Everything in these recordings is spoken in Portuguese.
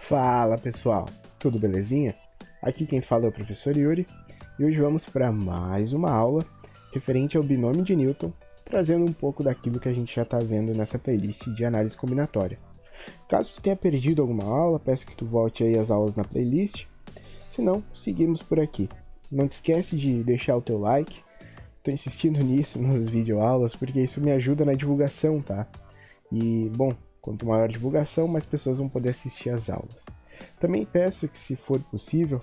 Fala pessoal, tudo belezinha? Aqui quem fala é o professor Yuri e hoje vamos para mais uma aula referente ao binômio de Newton, trazendo um pouco daquilo que a gente já está vendo nessa playlist de análise combinatória. Caso tu tenha perdido alguma aula, peço que tu volte aí as aulas na playlist, se não, seguimos por aqui. Não te esquece de deixar o teu like, estou insistindo nisso nas videoaulas porque isso me ajuda na divulgação, tá? E, bom, quanto maior a divulgação, mais pessoas vão poder assistir às aulas. Também peço que, se for possível,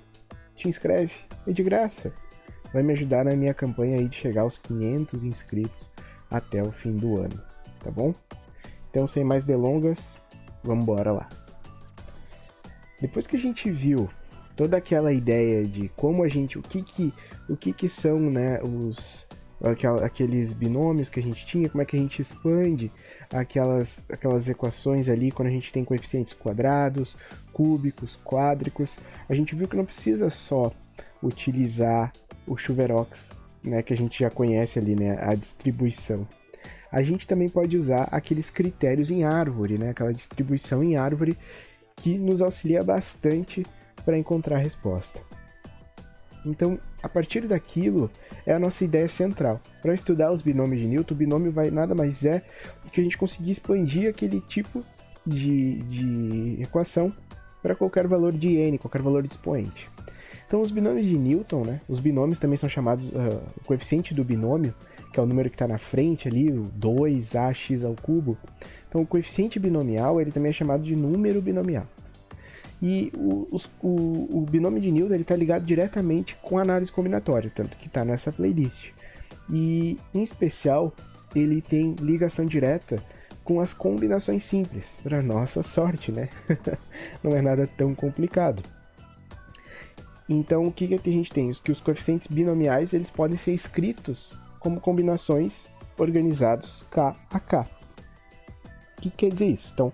te inscreve, é de graça. Vai me ajudar na minha campanha aí de chegar aos 500 inscritos até o fim do ano, tá bom? Então, sem mais delongas, vamos embora lá. Depois que a gente viu toda aquela ideia de como a gente, o que são, né, aqueles binômios que a gente tinha, como é que a gente expande aquelas equações ali quando a gente tem coeficientes quadrados, cúbicos, quádricos. A gente viu que não precisa só utilizar o Chuvero-Ox, né, que a gente já conhece ali, né, a distribuição. A gente também pode usar aqueles critérios em árvore, né, aquela distribuição em árvore que nos auxilia bastante para encontrar a resposta. Então, a partir daquilo, é a nossa ideia central. Para estudar os binômios de Newton, o binômio nada mais é do que a gente conseguir expandir aquele tipo de equação para qualquer valor de n, qualquer valor de expoente. Então, os binômios de Newton, né, os binômios também são chamados, o coeficiente do binômio, que é o número que está na frente ali, o 2ax ao cubo. Então, o coeficiente binomial ele também é chamado de número binomial. E o binômio de Newton está ligado diretamente com a análise combinatória, tanto que está nessa playlist. E, em especial, ele tem ligação direta com as combinações simples, para nossa sorte, né? Não é nada tão complicado. Então, o que a gente tem? Que os coeficientes binomiais eles podem ser escritos como combinações organizados K a K. O que quer dizer isso? Então,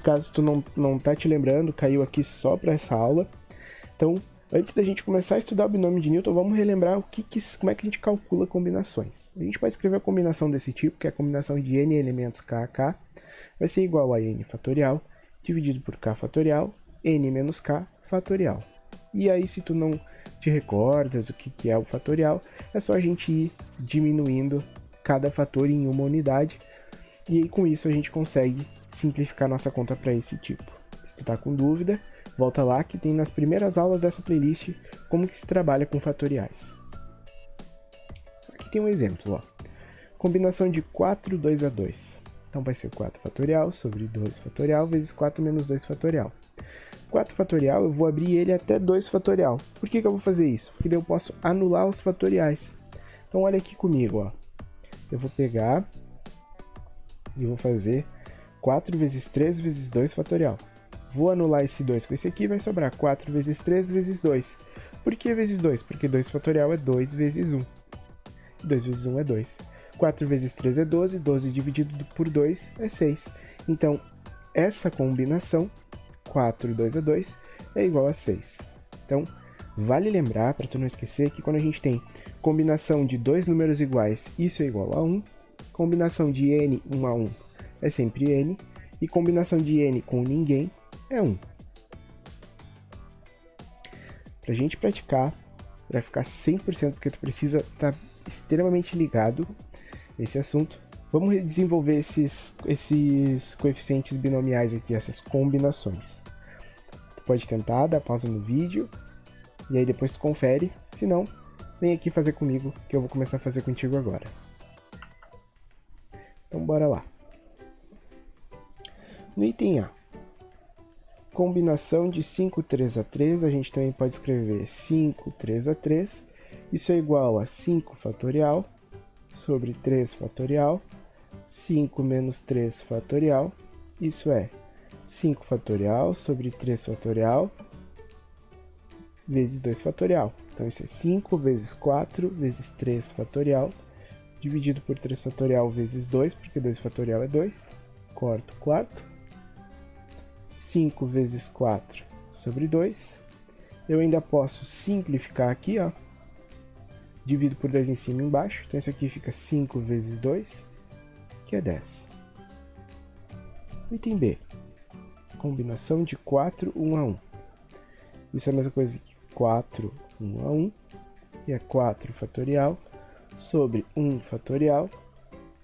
caso tu não tá te lembrando, caiu aqui só para essa aula. Então, antes da gente começar a estudar o binômio de Newton, vamos relembrar como é que a gente calcula combinações. A gente vai escrever a combinação desse tipo, que é a combinação de n elementos k a k, vai ser igual a n fatorial, dividido por k fatorial, n menos k fatorial. E aí, se tu não te recordas o que é o fatorial, é só a gente ir diminuindo cada fator em uma unidade, e aí, com isso a gente consegue simplificar nossa conta para esse tipo. Se tu tá com dúvida, volta lá que tem nas primeiras aulas dessa playlist como que se trabalha com fatoriais. Aqui tem um exemplo, ó. Combinação de 4, 2 a 2. Então vai ser 4 fatorial sobre 2 fatorial vezes 4 menos 2 fatorial. 4 fatorial eu vou abrir ele até 2 fatorial. Por que eu vou fazer isso? Porque daí eu posso anular os fatoriais. Então olha aqui comigo, ó. Eu vou pegar e vou fazer 4 vezes 3 vezes 2 fatorial. Vou anular esse 2 com esse aqui, vai sobrar 4 vezes 3 vezes 2. Por que vezes 2? Porque 2 fatorial é 2 vezes 1. 2 vezes 1 é 2. 4 vezes 3 é 12, 12 dividido por 2 é 6. Então, essa combinação, 4 e 2 é 2, é igual a 6. Então, vale lembrar, para tu não esquecer, que quando a gente tem combinação de dois números iguais, isso é igual a 1. Combinação de n 1 a 1 é sempre n, e combinação de n com ninguém é 1. Pra gente praticar, para ficar 100%, porque tu precisa estar extremamente ligado nesse assunto, vamos desenvolver esses coeficientes binomiais aqui, essas combinações. Tu pode tentar, dar pausa no vídeo, e aí depois tu confere, se não, vem aqui fazer comigo, que eu vou começar a fazer contigo agora. Então bora lá. No item A, combinação de 5, 3 a 3, a gente também pode escrever 5, 3 a 3, isso é igual a 5 fatorial sobre 3 fatorial, 5 menos 3 fatorial, isso é 5 fatorial sobre 3 fatorial, vezes 2 fatorial. Então isso é 5 vezes 4 vezes 3 fatorial, dividido por 3 fatorial vezes 2, porque 2 fatorial é 2, corto o quarto. 5 vezes 4 sobre 2. Eu ainda posso simplificar aqui, ó. Divido por 2 em cima e embaixo. Então isso aqui fica 5 vezes 2, que é 10. Item B. combinação de 4, 1 a 1. Isso é a mesma coisa que 4, 1 a 1, que é 4 fatorial, sobre 1 fatorial,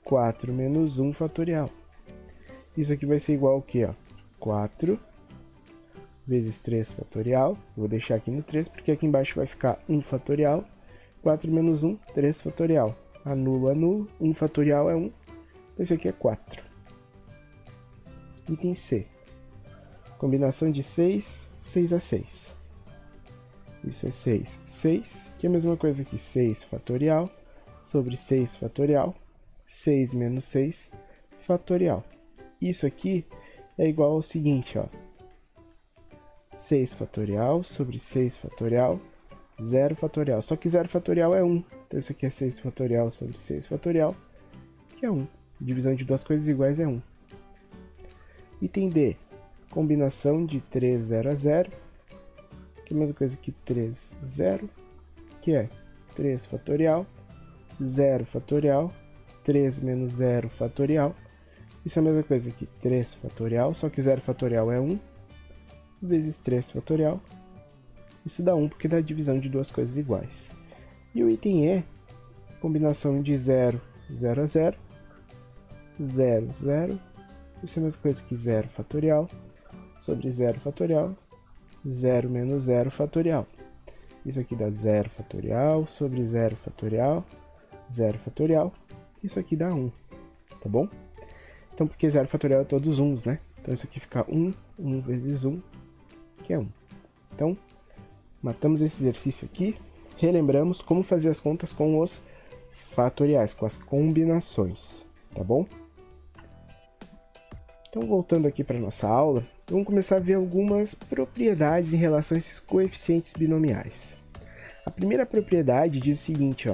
4 menos 1 fatorial. Isso aqui vai ser igual ao que? 4 vezes 3 fatorial. Vou deixar aqui no 3, porque aqui embaixo vai ficar 1 fatorial. 4 menos 1, 3 fatorial. Anulo, anulo. 1 fatorial é 1. Então, isso aqui é 4. Item C. Combinação de 6, 6 a 6. Isso é 6, 6, que é a mesma coisa que 6 fatorial sobre 6 fatorial. 6 menos 6 fatorial. Isso aqui é igual ao seguinte, 6 fatorial sobre 6 fatorial, 0 fatorial. Só que 0 fatorial é 1. Então isso aqui é 6 fatorial sobre 6 fatorial, que é 1. Divisão de duas coisas iguais é 1. Item D. Combinação de 3, 0 a 0, que é a mesma coisa que 3, 0, que é 3 fatorial, 0 fatorial, 3 menos 0 fatorial. Isso é a mesma coisa que 3 fatorial, só que 0 fatorial é 1, vezes 3 fatorial. Isso dá 1 porque dá a divisão de duas coisas iguais. E o item E, combinação de 0, 0 a 0, 0, 0. Isso é a mesma coisa que 0 fatorial sobre 0 fatorial, 0 menos 0 fatorial. Isso aqui dá 0 fatorial sobre 0 fatorial, 0 fatorial. Isso aqui dá 1, tá bom? Então, porque 0 fatorial é todos uns, né? Então, isso aqui fica 1, 1 vezes 1, que é 1. Então, matamos esse exercício aqui, relembramos como fazer as contas com os fatoriais, com as combinações, tá bom? Então, voltando aqui para nossa aula, vamos começar a ver algumas propriedades em relação a esses coeficientes binomiais. A primeira propriedade diz o seguinte,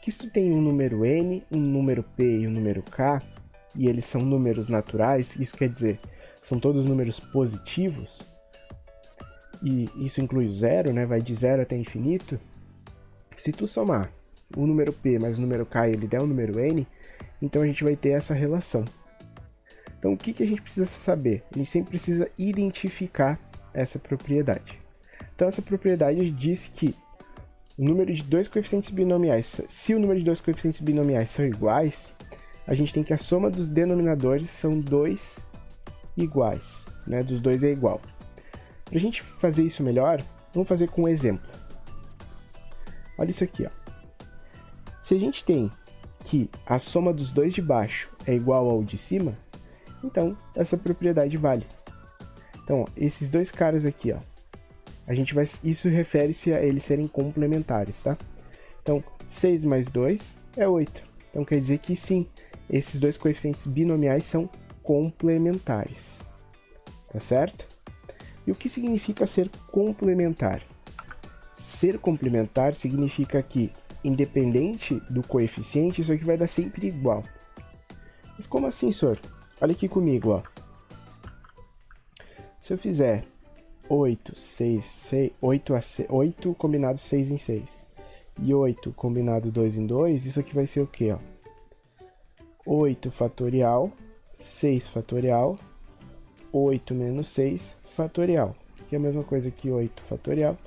que se tu tem um número n, um número p e um número k, e eles são números naturais, isso quer dizer, são todos números positivos, e isso inclui o zero, né? Vai de 0 até infinito. Se tu somar o número p mais o número k e ele der o número n, então a gente vai ter essa relação. Então, o que a gente precisa saber? A gente sempre precisa identificar essa propriedade. Então, essa propriedade diz que o número de dois coeficientes binomiais, se o número de dois coeficientes binomiais são iguais, a gente tem que a soma dos denominadores são 2 iguais, né? Dos dois é igual. Para a gente fazer isso melhor, vamos fazer com um exemplo. Olha isso aqui, Se a gente tem que a soma dos dois de baixo é igual ao de cima, então essa propriedade vale. Então, esses dois caras aqui, isso refere-se a eles serem complementares, tá? Então, 6 mais 2 é 8. Então, quer dizer que sim, esses dois coeficientes binomiais são complementares, tá certo? E o que significa ser complementar? Ser complementar significa que, independente do coeficiente, isso aqui vai dar sempre igual. Mas como assim, senhor? Olha aqui comigo, Se eu fizer 8 combinado 6 em 6 e 8 combinado 2 em 2, isso aqui vai ser o quê, 8 fatorial, 6 fatorial, 8 menos 6 fatorial, que é a mesma coisa que 8 fatorial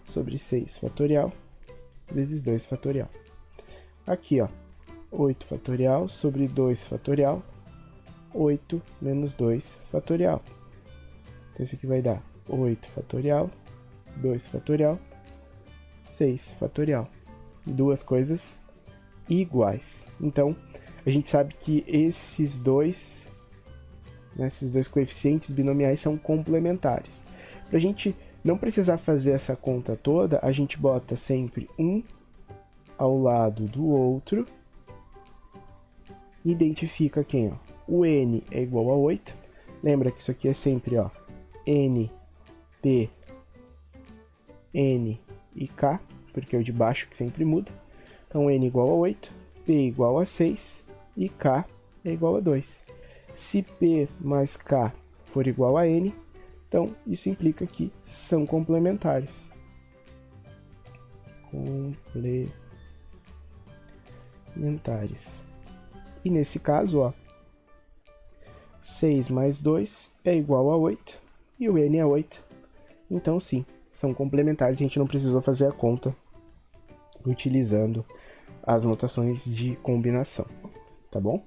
sobre 6 fatorial vezes 2 fatorial. Aqui, 8 fatorial sobre 2 fatorial, 8 menos 2 fatorial. Então, isso aqui vai dar 8 fatorial, 2 fatorial, 6 fatorial. Duas coisas iguais. Então, a gente sabe que esses dois coeficientes binomiais são complementares. Para a gente não precisar fazer essa conta toda, a gente bota sempre um ao lado do outro. Identifica quem, O n é igual a 8. Lembra que isso aqui é sempre, n, p, n e k, porque é o de baixo que sempre muda. Então, n igual a 8, p igual a 6 e k é igual a 2. Se p mais k for igual a n, então isso implica que são complementares. Complementares. E nesse caso, 6 mais 2 é igual a 8, e o n é 8. Então, sim, são complementares, a gente não precisou fazer a conta utilizando as notações de combinação, tá bom?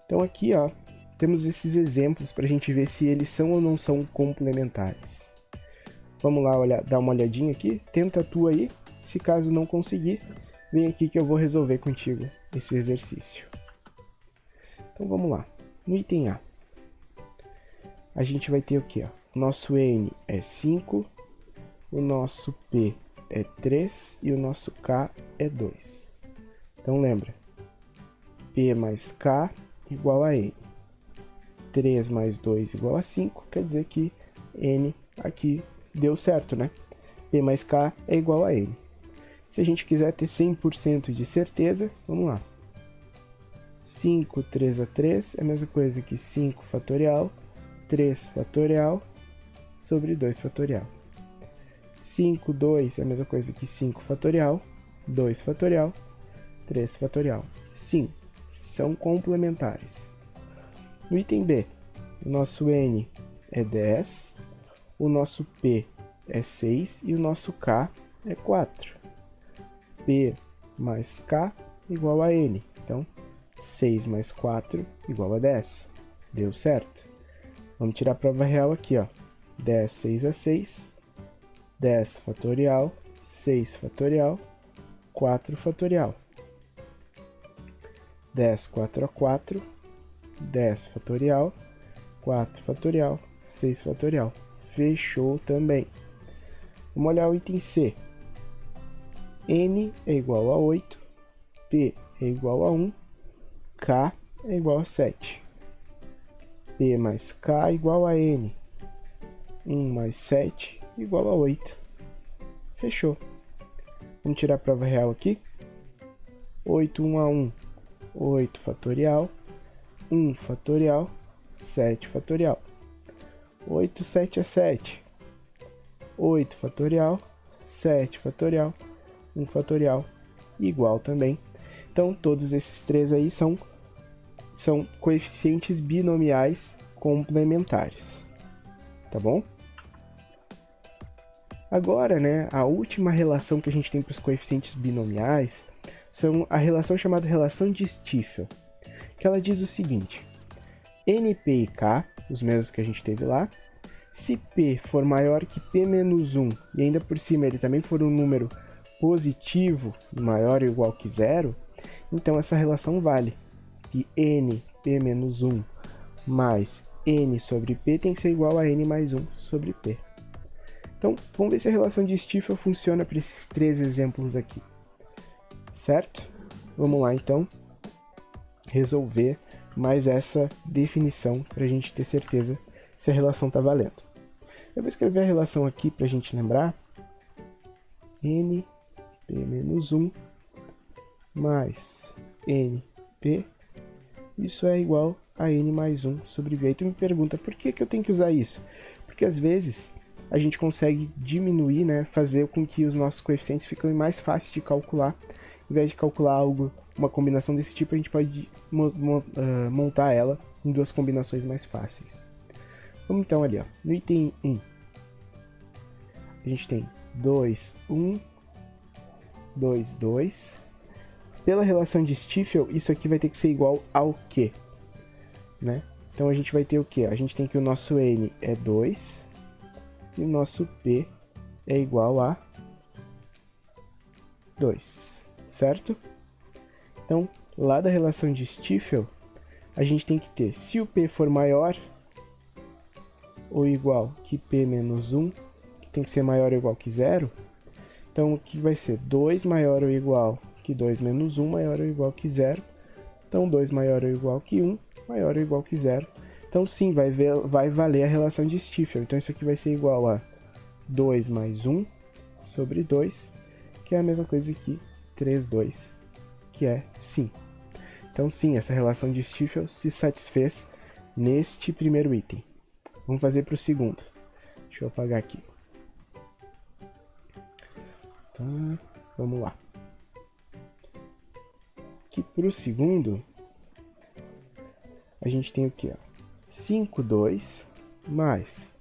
Então aqui, ó, temos esses exemplos para a gente ver se eles são ou não são complementares. Vamos lá dar uma olhadinha aqui, tenta tu aí, se caso não conseguir, vem aqui que eu vou resolver contigo esse exercício. Então vamos lá, no item A, a gente vai ter o que? O nosso N é 5, o nosso P é 3 e o nosso K é 2. Então lembra, P mais K igual a N. 3 mais 2 igual a 5, quer dizer que N aqui deu certo, né? P mais K é igual a N. Se a gente quiser ter 100% de certeza, vamos lá. 5, 3 a 3 é a mesma coisa que 5 fatorial, 3 fatorial sobre 2 fatorial. 5, 2 é a mesma coisa que 5 fatorial, 2 fatorial, 3 fatorial. Sim, são complementares. No item B, o nosso N é 10, o nosso P é 6 e o nosso K é 4. P mais K igual a N. Então, 6 mais 4 igual a 10. Deu certo. Vamos tirar a prova real aqui, ó. 10, 6 a 6. 10 fatorial, 6 fatorial, 4 fatorial. 10, 4 a 4. 10 fatorial, 4 fatorial, 6 fatorial. Fechou também. Vamos olhar o item C. N é igual a 8, P é igual a 1, K é igual a 7. P mais K igual a N. 1 mais 7 igual a 8. Fechou. Vamos tirar a prova real aqui. 8, 1 a 1, 8 fatorial. 1 fatorial, 7 fatorial. 8, 7 a 7. 8 fatorial, 7 fatorial, 1 fatorial, igual também. Então, todos esses três aí são coeficientes binomiais complementares. Tá bom? Agora, né, a última relação que a gente tem para os coeficientes binomiais são a relação chamada relação de Stiefel, que ela diz o seguinte: NP e K, os mesmos que a gente teve lá, se P for maior que P menos 1 e ainda por cima ele também for um número positivo maior ou igual que zero, então essa relação vale, que NP menos 1 mais N sobre P tem que ser igual a N mais 1 sobre P. Então, vamos ver se a relação de Stiefel funciona para esses três exemplos aqui. Certo? Vamos lá, então, resolver mais essa definição para a gente ter certeza se a relação está valendo. Eu vou escrever a relação aqui para a gente lembrar. NP menos 1 mais NP, isso é igual a N mais 1 sobre V. E tu me pergunta, por que eu tenho que usar isso? Porque às vezes a gente consegue diminuir, né, fazer com que os nossos coeficientes fiquem mais fáceis de calcular. Em vez de calcular algo, uma combinação desse tipo, a gente pode montar ela em duas combinações mais fáceis. Vamos então ali, ó, no item 1. A gente tem 2, 1, 2, 2. Pela relação de Stiefel, isso aqui vai ter que ser igual ao quê? Né? Então a gente vai ter o quê? A gente tem que o nosso N é 2 e o nosso P é igual a 2, certo? Então, lá da relação de Stiefel, a gente tem que ter, se o P for maior ou igual que P menos 1, que tem que ser maior ou igual que 0, então o que vai ser 2 maior ou igual que 2 menos 1 maior ou igual que 0. Então 2 maior ou igual que 1 maior ou igual que 0. Então sim, vai valer a relação de Stiefel. Então isso aqui vai ser igual a 2 mais 1 sobre 2, que é a mesma coisa que 3, 2, que é 5. Então sim, essa relação de Stiefel se satisfez neste primeiro item. Vamos fazer para o segundo. Deixa eu apagar aqui. Tá, vamos lá. Aqui para o segundo, a a gente tem o quê? 5, 2 mais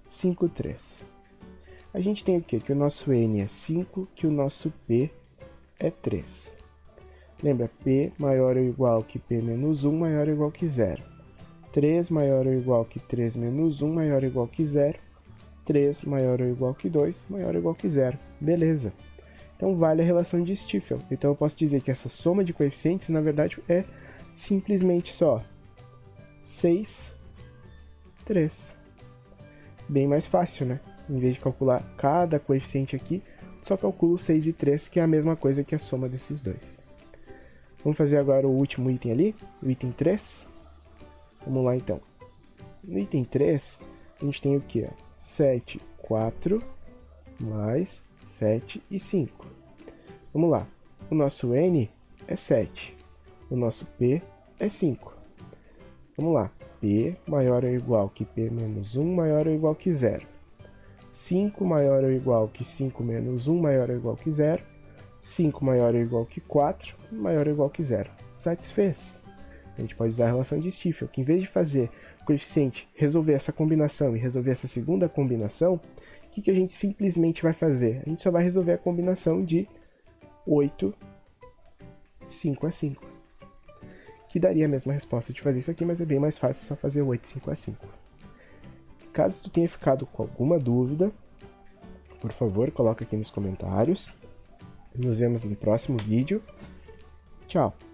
5, 3. A gente tem o quê? Que o nosso n é 5, que o nosso p é 3. Lembra, p maior ou igual que p menos 1 maior ou igual que 0. 3 maior ou igual que 3 menos 1 maior ou igual que 0. 3 maior ou igual que 2 maior ou igual que 0. Beleza. Então vale a relação de Stiefel. Então eu posso dizer que essa soma de coeficientes, na verdade, é simplesmente só 6, 3. Bem mais fácil, né? Em vez de calcular cada coeficiente aqui, só calculo 6 e 3, que é a mesma coisa que a soma desses dois. Vamos fazer agora o último item ali, o item 3. Vamos lá então. No item 3, a gente tem o que? 7, 4, mais 7 e 5. Vamos lá. O nosso n é 7. O nosso p é 5. Vamos lá. P maior ou igual que p menos 1 maior ou igual que 0. 5 maior ou igual que 5 menos 1 maior ou igual que 0. 5 maior ou igual que 4 maior ou igual que 0. Satisfez. A gente pode usar a relação de Stiefel, que em vez de fazer o coeficiente resolver essa combinação e resolver essa segunda combinação, o que a gente simplesmente vai fazer? A gente só vai resolver a combinação de 8, 5 a 5. Que daria a mesma resposta de fazer isso aqui, mas é bem mais fácil só fazer 8, 5 a 5. Caso tu tenha ficado com alguma dúvida, por favor, coloca aqui nos comentários. Nos vemos no próximo vídeo. Tchau!